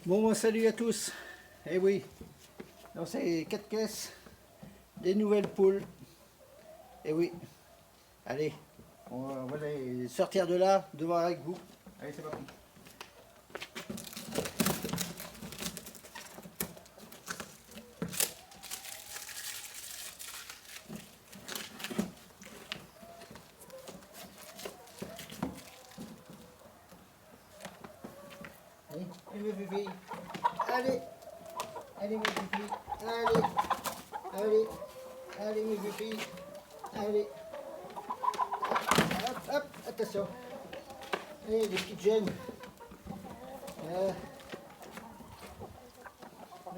Bon, salut à tous. Eh oui, dans ces 4 caisses, des nouvelles poules. Eh oui, allez, on va les sortir de là, de voir avec vous. Allez, c'est parti. Allez, mes bébés. Allez, allez, mes bébés. Allez, allez, allez, mes bébés. Allez. Hop, hop, attention. Allez, les petites jeunes.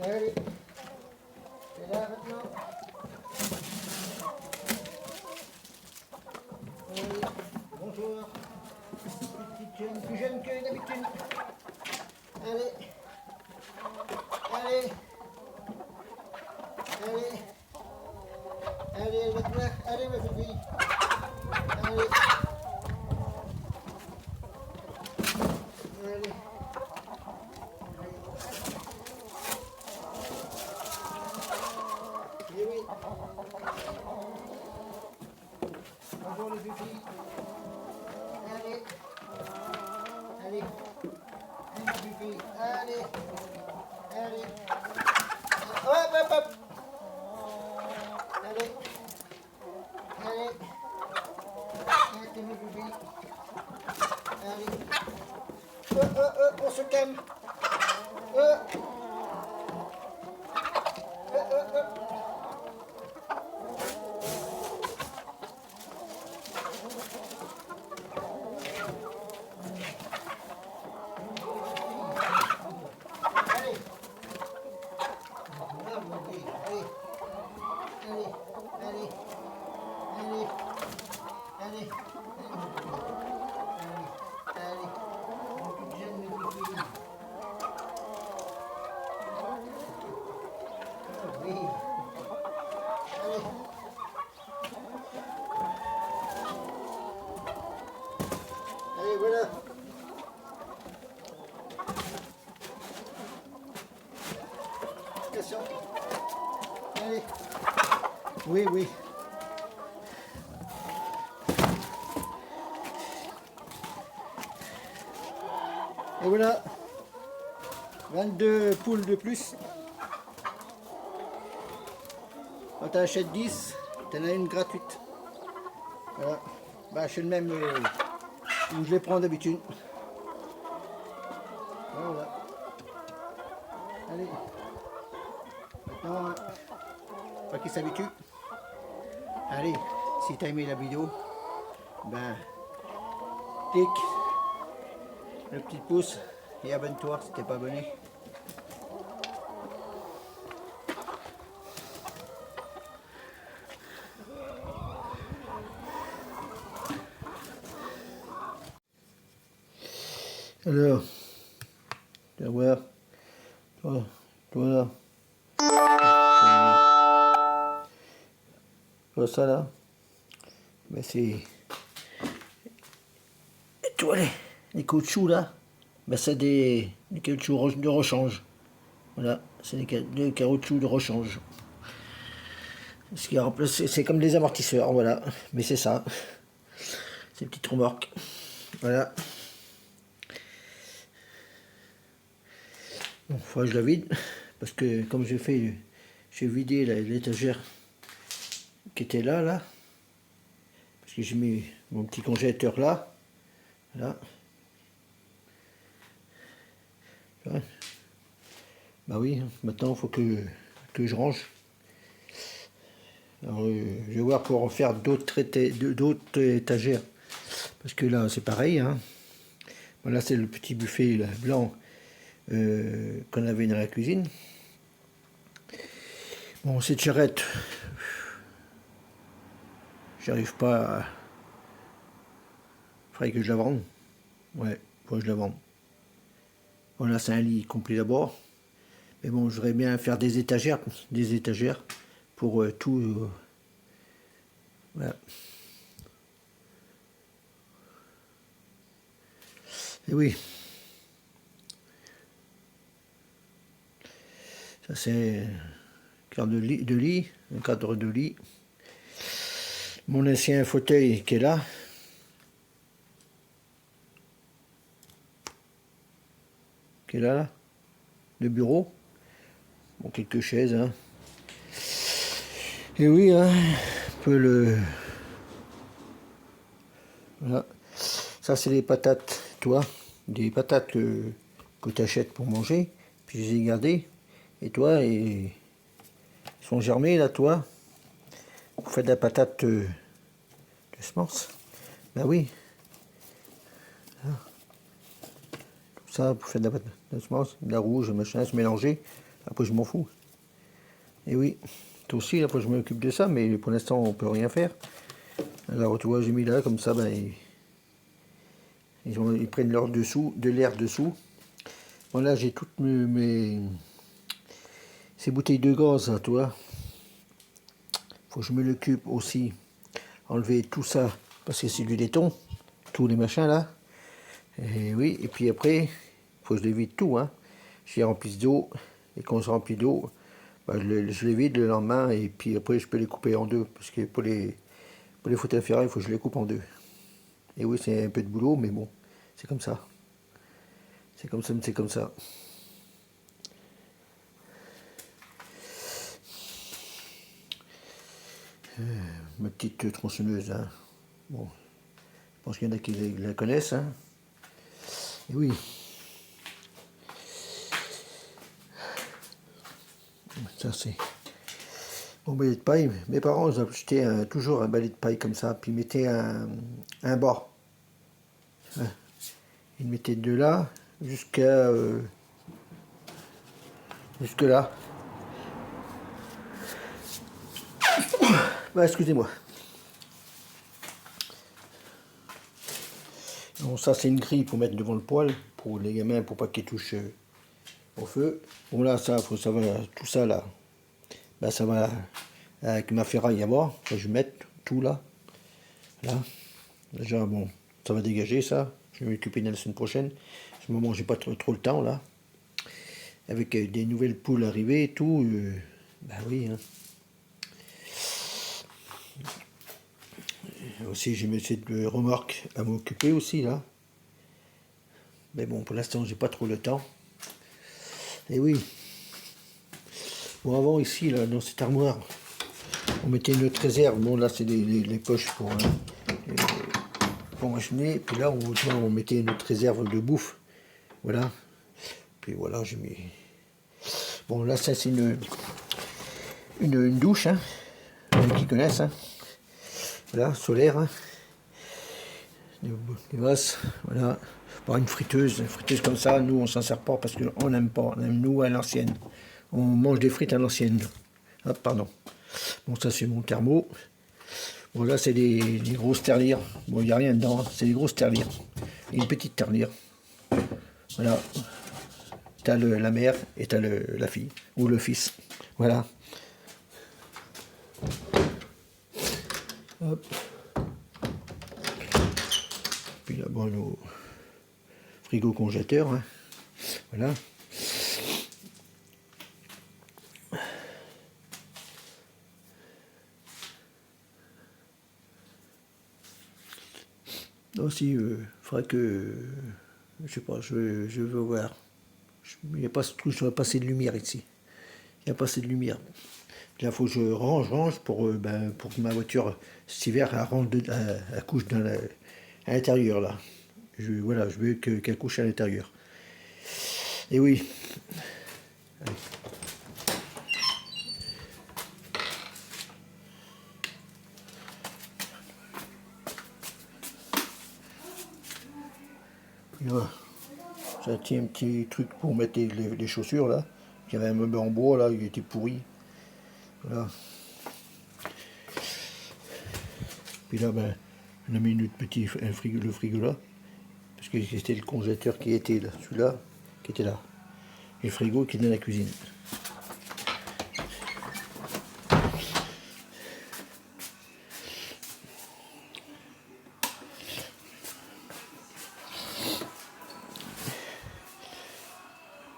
Allez, c'est là maintenant. Allez, bonjour. Petite jeune, plus jeune que d'habitude. Allez, allez, allez, allez, elle va te voir. Allez, ma fille. Allez, allez. Eh oui. Bonjour les filles. Allez, allez, allez les filles. Allez, allez. Hop, hop, hop. Allez, allez. Allez, mes bébés. Allez. On se calme. Oh, allez. Ah, mon Dieu. Allez, allez, allez, allez, allez, allez, mon petit jeune, mes bébés. Oui. Allez. Allez, voilà. Attention. Allez. Oui, oui. Et voilà. 22 poules de plus. Quand tu achètes 10, tu en as une gratuite. Voilà. Bah, je suis le même où je les prends d'habitude. Voilà. Allez. Maintenant, pas qu'ils s'habituent. Allez, si tu as aimé la vidéo, ben, clique le petit pouce et abonne-toi si t'es pas abonné. Alors, tu vas voir, toi là, toi ça là, ben c'est, tu vois les caoutchoucs là, ben c'est des caoutchoucs de rechange. Voilà, c'est des caoutchoucs de rechange. Ce qui remplace, c'est comme des amortisseurs, voilà, mais c'est ça, ces petites remorques, voilà. Bon, faut que je la vide, parce que comme j'ai vidé l'étagère qui était là, parce que j'ai mis mon petit congélateur là, bah oui, maintenant il faut que je range. Alors, je vais voir pour en faire d'autres étagères, parce que là c'est pareil, hein. Voilà, c'est le petit buffet là, blanc qu'on avait dans la cuisine. Bon, cette charrette, j'arrive pas à... Faudrait que je la vende. Ouais, faut que je la vende. Voilà, c'est un lit complet d'abord. Mais bon, je voudrais bien faire des étagères pour tout. Voilà. Et oui. Ça c'est un cadre de lit. Mon ancien fauteuil qui est là. Qui est là. Le bureau. Bon, quelques chaises. Hein. Et oui, hein, un peu le... Voilà. Ça c'est les patates, toi. Des patates que tu achètes pour manger. Puis je les ai gardées. Et toi, ils sont germés là, toi. Vous faites de la patate de semence. Ben oui. Ah. Tout ça, vous faites de la patate de semence, de la rouge, machin, se mélanger. Après, je m'en fous. Et oui. Toi aussi, après, je m'occupe de ça, mais pour l'instant, on peut rien faire. Alors, tu vois, j'ai mis là, comme ça, ben, ils prennent leur dessous, de l'air dessous. Voilà, j'ai toutes ces bouteilles de gaz, là, tu vois. Faut que je me l'occupe aussi. Enlever tout ça, parce que c'est du laiton. Tous les machins, là. Et oui, et puis après, faut que je les vide tout, hein. Je les remplisse d'eau, et quand je remplis d'eau, ben, je les vide le lendemain, et puis après, je peux les couper en deux, parce que pour les fauteuils ferrés, il faut que je les coupe en deux. Et oui, c'est un peu de boulot, mais bon, c'est comme ça. C'est comme ça, c'est comme ça. Ma petite tronçonneuse, hein. Bon, je pense qu'il y en a qui la connaissent, hein. Et oui. Ça c'est mon balai de paille. Mes parents ils ont acheté toujours un balai de paille comme ça, puis ils mettaient un bas. Ils mettaient de là jusqu'à jusque là. Bah, excusez-moi. Bon, ça c'est une grille pour mettre devant le poêle pour les gamins pour pas qu'ils touchent au feu. Bon là ça faut savoir tout ça là. Bah ça va avec ma ferraille à bord. Je vais mettre tout là. Là. Déjà bon, ça va dégager ça. Je vais m'occuper de la semaine prochaine. À ce moment j'ai pas trop le temps là. Avec des nouvelles poules arrivées et tout. Bah oui. Hein. Aussi j'ai mis cette remorque à m'occuper aussi là. Mais bon pour l'instant j'ai pas trop le temps. Et oui. Bon avant ici là dans cette armoire on mettait une autre réserve. Bon là c'est les poches pour machiner. Puis là on mettait une autre réserve de bouffe. Voilà. Puis voilà j'ai mis. Bon là ça c'est une douche. Hein. Qui connaissent. Hein. Voilà, solaire. Hein. Des vasses, voilà. Bon, une friteuse comme ça, nous on s'en sert pas parce qu'on n'aime pas. On aime nous à l'ancienne. On mange des frites à l'ancienne. Ah, pardon. Bon, ça c'est mon thermo. Bon, là c'est des grosses terlires. Bon, il n'y a rien dedans, hein. C'est des grosses terlires. Et une petite terlire. Voilà. T'as la mère et t'as la fille. Ou le fils. Voilà. Hop. Puis là, bon, nos frigo congélateur. Hein. Voilà. Aussi, il faudrait que, je sais pas, je veux voir. Il n'y a pas pas assez de lumière ici. Il n'y a pas assez de lumière. Là, il faut que je range pour que ma voiture, cet hiver, elle couche à l'intérieur, là. Voilà, je veux qu'elle couche à l'intérieur. Et oui. Allez. Voilà. Ça tient un petit truc pour mettre les chaussures, là. Il y avait un meuble en bois, là, il était pourri. Voilà. Puis là, ben, on a mis le frigo là. Parce que c'était le congélateur qui était là, celui-là, qui était là. Et le frigo qui est dans la cuisine.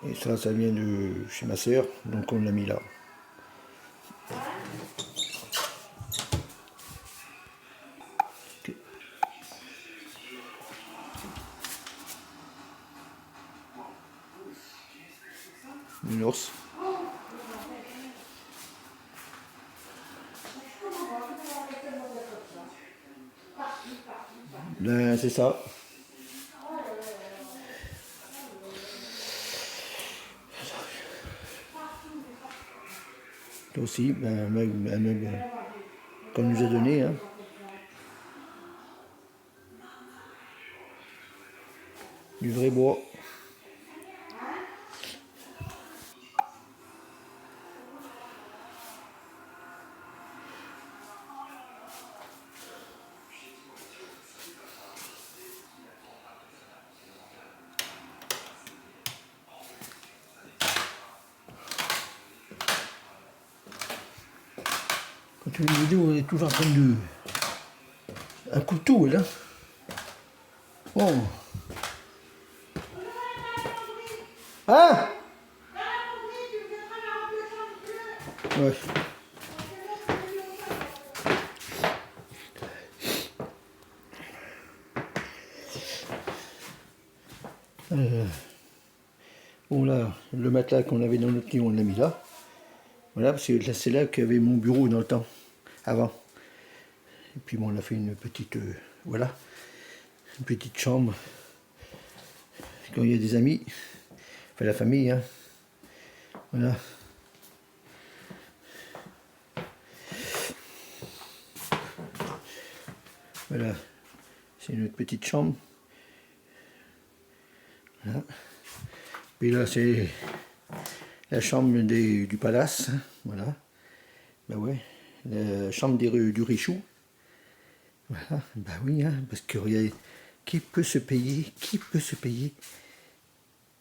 Et ça vient de chez ma sœur, donc on l'a mis là. Okay. Une ours. Ben, c'est ça. Toi aussi, ben, qu'on nous a donné. Hein. Du vrai bois. Quand tu fais une vidéo, on est toujours en train de... Un couteau, là. Oh. Hein? Ouais. Bon là, le matelas qu'on avait dans notre lit, on l'a mis là. Voilà, parce que là, c'est là qu'avait mon bureau dans le temps, avant. Et puis bon, on a fait une petite, voilà, une petite chambre. Quand il y a des amis, enfin la famille, hein. Voilà. Voilà, c'est notre petite chambre. Voilà. Puis là, c'est la chambre du palace, hein. Voilà. Ben ouais, la chambre du Richoux. Voilà, ben oui, hein, parce que regardez, qui peut se payer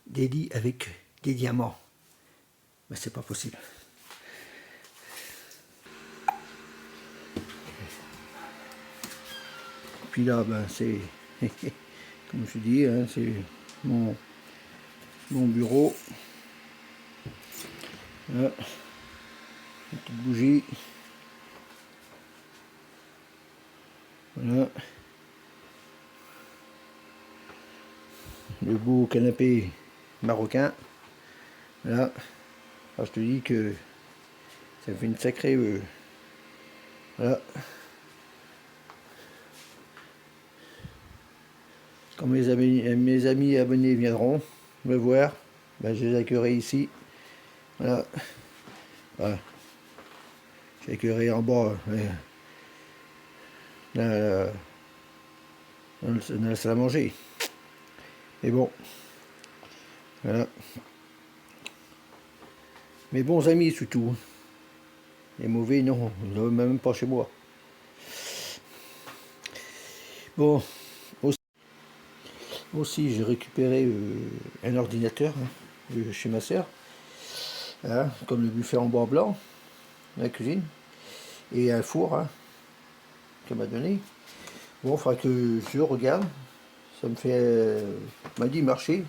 des lits avec des diamants? Ben c'est pas possible. Puis là, ben c'est, comme je dis, hein, c'est mon bureau. Là, une petite bougie. Voilà. Le beau canapé marocain. Voilà. Alors je te dis que ça fait une sacrée... voilà. Quand mes amis abonnés viendront me voir, ben je les accueillerai ici. Voilà. Voilà. Je les accueillerai en bas. Dans la salle à manger. Mais bon. Voilà. Mes bons amis surtout. Les mauvais, non. Ils ne même pas chez moi. Bon. Aussi j'ai récupéré un ordinateur, hein, chez ma sœur. Hein, comme le buffet en bois blanc. La cuisine. Et un four, hein, qu'elle m'a donné. Bon, il faudra que je regarde. Ça me fait... m'a dit marcher.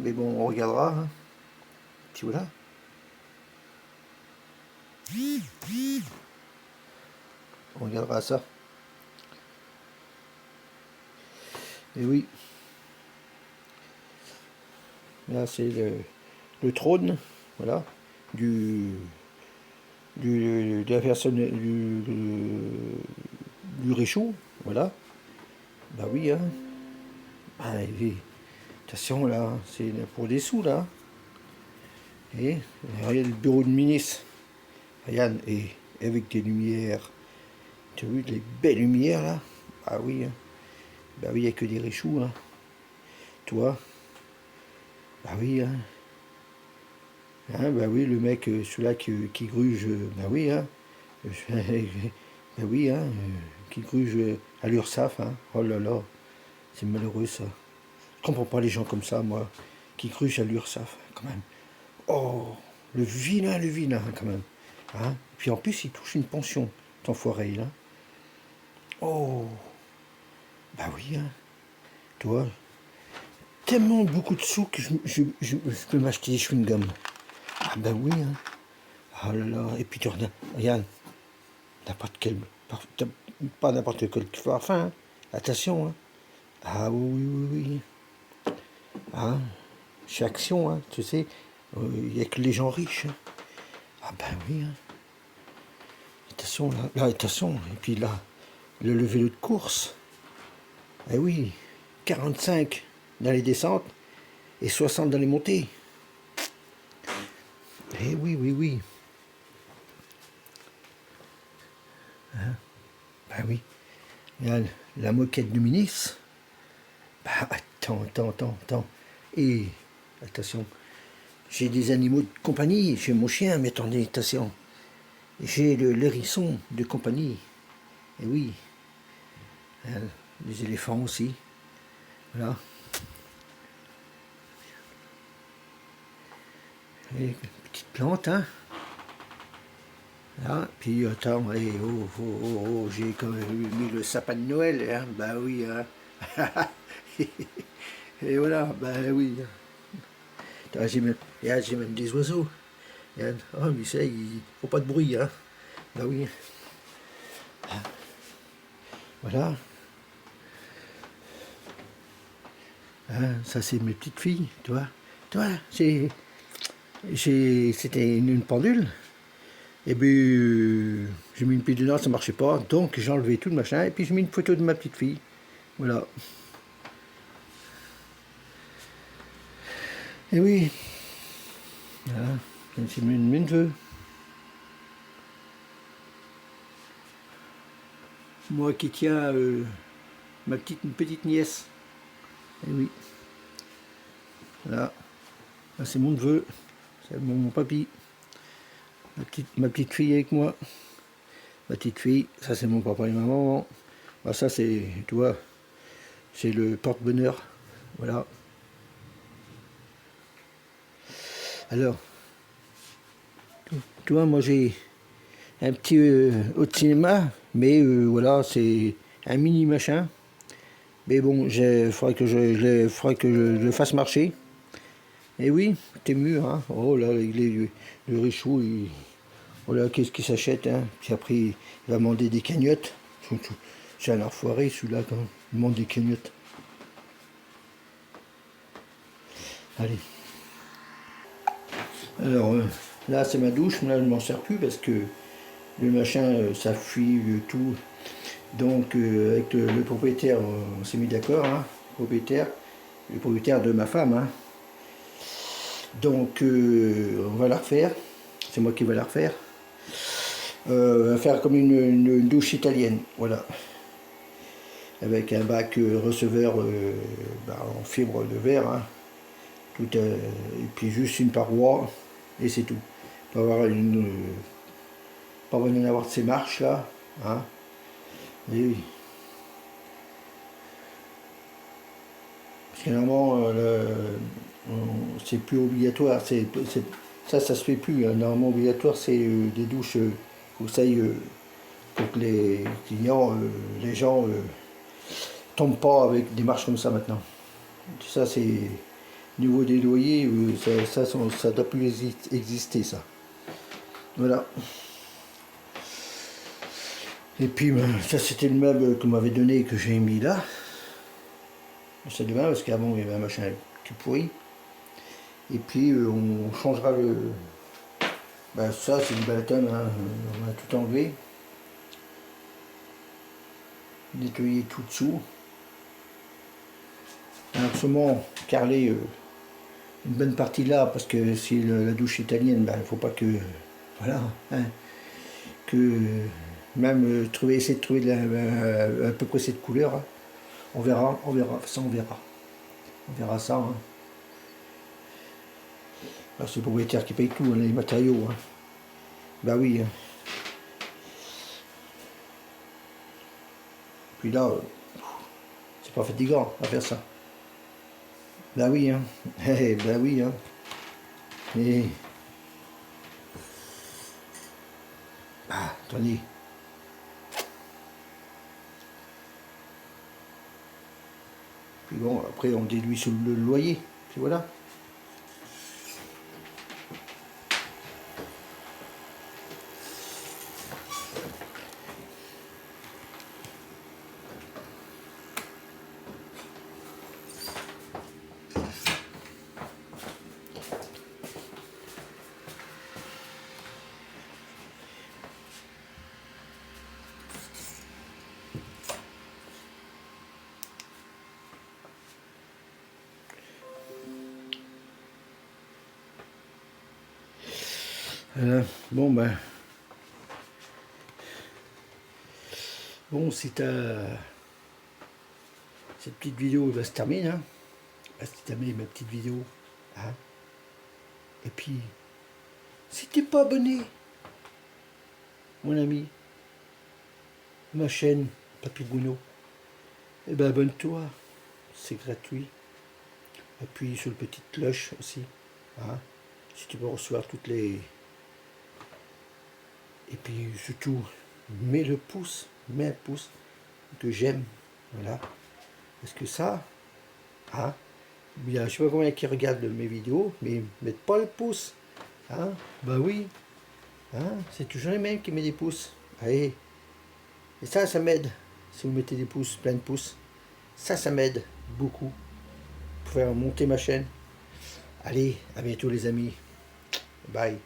Mais bon, on regardera. Hein. Puis voilà. On regardera ça. Et oui. Là, c'est le trône. Voilà. De la personne du Richoux. Voilà. Bah oui, hein. Ah, oui. Attention, là. C'est pour des sous, là. Et regarde le bureau de ministre. Regarde, et avec des lumières. Tu as vu les belles lumières là? Ah oui, hein. Bah oui, il n'y a que des Richoux, hein. Toi? Bah oui, hein. Hein, bah oui, le mec, celui-là qui gruge, bah oui, hein. Bah oui, hein, qui gruge à l'URSSAF, hein. Oh là là, c'est malheureux ça. Je comprends pas les gens comme ça, moi, qui grugent à l'URSSAF, quand même. Oh, le vilain, quand même. Hein. Puis en plus, il touche une pension, cet enfoiré, là. Oh, bah oui, hein. Toi, tellement beaucoup de sous que je peux m'acheter des chewing-gums. Ah ben oui, hein. Ah là là, et puis tu regarde, n'importe quel, pas n'importe quel parfum, hein. Attention, hein. Ah oui, oui, oui, oui. Ah, chez Action, hein, tu sais, il n'y a que les gens riches, hein. Ah ben oui, hein. Attention, là, attention, et puis là, le vélo de course, eh oui, 45 dans les descentes et 60 dans les montées. Eh oui, oui, oui. Hein, ben oui. Regarde, la moquette du ministre. Bah, attends. Et, attention, j'ai des animaux de compagnie, j'ai mon chien, mais attendez, attention. J'ai l'hérisson de compagnie. Et oui, les éléphants aussi. Voilà. Et une petite plante, hein. Là, puis attends, j'ai quand même mis le sapin de Noël, hein. Bah oui, hein. Et voilà, bah oui. Ah, j'ai même des oiseaux. Ah, mais ça, il faut pas de bruit, hein. Bah oui. Voilà. Hein, ça, c'est mes petites filles, tu vois. C'était une pendule. Et puis, j'ai mis une pile dedans, ça marchait pas. Donc, j'ai enlevé tout le machin. Et puis, j'ai mis une photo de ma petite fille. Voilà. Et oui. Voilà. C'est mes neveux. Moi qui tiens une petite nièce. Et oui. Voilà. Là, c'est mon neveu. C'est mon papy. Ma petite fille avec moi. Ma petite fille. Ça, c'est mon papa et ma maman. Bah, ça, c'est, tu vois, c'est le porte-bonheur. Voilà. Alors, tu vois, moi, j'ai un petit autre cinéma. Mais voilà, c'est un mini machin. Mais bon, il faudrait que faudrait que je le fasse marcher. Et oui, t'es mûr, hein. Oh là, le richou, oh là, qu'est-ce qu'il s'achète, hein. Puis après, il va demander des cagnottes. J'ai un enfoiré, celui-là, quand même. Il demande des cagnottes. Allez. Alors, là, c'est ma douche. Là, je ne m'en sers plus parce que le machin, ça fuit tout. Donc, avec le propriétaire, on s'est mis d'accord, hein. Le propriétaire de ma femme, hein. Donc, on va la refaire. C'est moi qui vais la refaire. Faire comme une douche italienne, voilà. Avec un bac receveur en fibre de verre, hein. Et puis juste une paroi, et c'est tout. Pas avoir pas besoin d'avoir de ces marches là, hein. Et oui. Parce que normalement, c'est plus obligatoire, ça se fait plus, hein. Normalement obligatoire, c'est des douches, faut que ça aille, pour que les clients, les gens tombent pas avec des marches comme ça maintenant. Ça, c'est niveau des loyers, ça doit plus exister, ça. Voilà. Et puis, ça, c'était le meuble qu'on m'avait donné et que j'ai mis là. C'est demain, parce qu'avant, il y avait un machin tout pourri. Et puis, on changera le... Ben, ça, c'est du balaton, hein. On va tout enlever. Nettoyer tout dessous. Alors, seulement carreler une bonne partie là, parce que si la douche italienne, ben, il ne faut pas que... Voilà, hein, que même essayer de trouver à peu près cette couleur, hein. On verra, ça on verra. On verra ça, hein. Alors, c'est le propriétaire qui paye tout, hein, les matériaux, hein. Bah oui, hein. Puis là, c'est pas fatigant à faire ça. Bah oui, hein. Bah oui, hein. Et... Ah, attendez. Puis bon, après on déduit sur le loyer. Puis voilà. Bon ben, bon si cette petite vidéo se termine, hein. Se termine ma petite vidéo, hein. Et puis, si t'es pas abonné, mon ami, ma chaîne Papy Bruno, eh ben abonne-toi, c'est gratuit. Appuie sur la petite cloche aussi, hein, si tu veux recevoir toutes les... Et puis surtout, mets un pouce que j'aime, voilà. Parce que ça, hein, il y a, je sais pas combien qui regardent mes vidéos, mais ils mettent pas le pouce, hein, bah oui, hein, c'est toujours les mêmes qui mettent des pouces, allez, et ça m'aide, si vous mettez des pouces, plein de pouces, ça m'aide beaucoup pour faire monter ma chaîne. Allez, à bientôt les amis, bye.